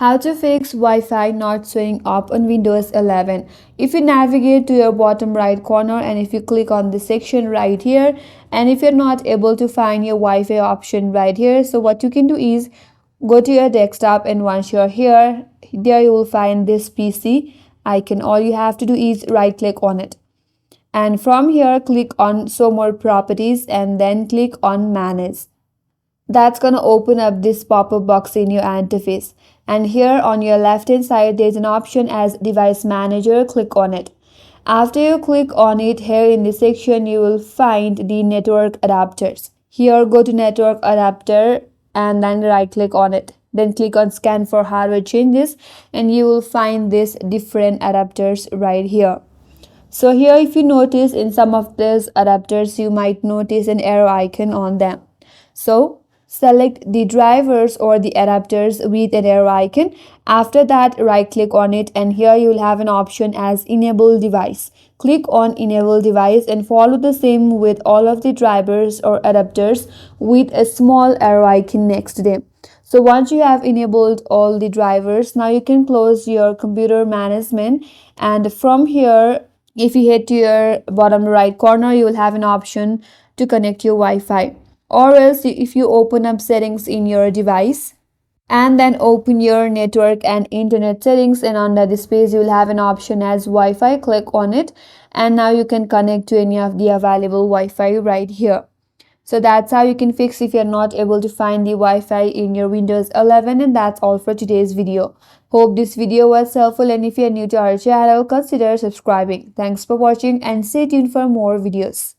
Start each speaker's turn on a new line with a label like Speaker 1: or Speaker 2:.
Speaker 1: How to fix Wi-Fi not showing up on Windows 11. If you navigate to your bottom right corner and if you click on the section right here, and if you're not able to find your Wi-Fi option right here, so what you can do is go to your desktop, and once you're here, there you will find this PC icon. All you have to do is right click on it. And from here, click on show more properties and then click on manage. That's going to open up this pop-up box in your interface, and here on your left hand side there's an option as device manager. Click on it. After you click on it, here in this section you will find the network adapters. Here go to network adapter and then right click on it, then click on scan for hardware changes, and you will find these different adapters right here. So here, if you notice, in some of these adapters you might notice an arrow icon on them. So select the drivers or the adapters with an arrow icon. After that, right click on it, and here you will have an option as enable device. Click on enable device and follow the same with all of the drivers or adapters with a small arrow icon next to them. So once you have enabled all the drivers, now you can close your computer management, and from here, if you head to your bottom right corner, you will have an option to connect your Wi-Fi. Or else, if you open up settings in your device and then open your network and internet settings, and under this page you will have an option as Wi-Fi. Click on it, and now you can connect to any of the available Wi-Fi right here. So that's how you can fix if you're not able to find the Wi-Fi in your Windows 11. And that's all for today's video. Hope this video was helpful, and if you're new to our channel, consider subscribing. Thanks for watching and stay tuned for more videos.